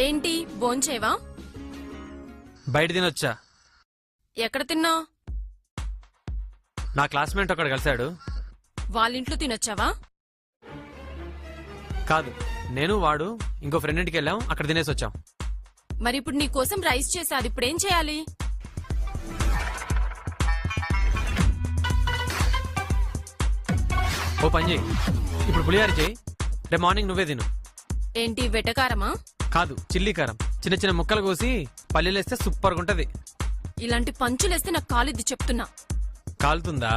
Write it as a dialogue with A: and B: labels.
A: ఏంటి భోంచేవా?
B: బయట తినొచ్చా.
A: ఎక్కడ తిన్నా?
B: నా క్లాస్మేట్ ఒకడు కలిశాడు.
A: వాళ్ళింట్లో తినొచ్చావా?
B: కాదు, నేను వాడు ఇంకో ఫ్రెండ్ ఇంటికి వెళ్ళాం, అక్కడ తినేసి వచ్చాం.
A: మరి ఇప్పుడు నీ కోసం రైస్ చేసా, అది ఇప్పుడేం చేయాలి?
B: ఓ పని చేయి, ఇప్పుడు పులిహార చేయి, రేపు మార్నింగ్ నువ్వే తిను.
A: ఏంటి వెటకారమా?
B: కాదు, చిల్లీ కారం, చిన్న చిన్న ముక్కలు కోసి పల్లీలేస్తే సూపర్గా ఉంటది.
A: ఇలాంటి పంచులేస్తే నాకు కాలిద్ది చెప్తున్నా.
B: కాలుతుందా?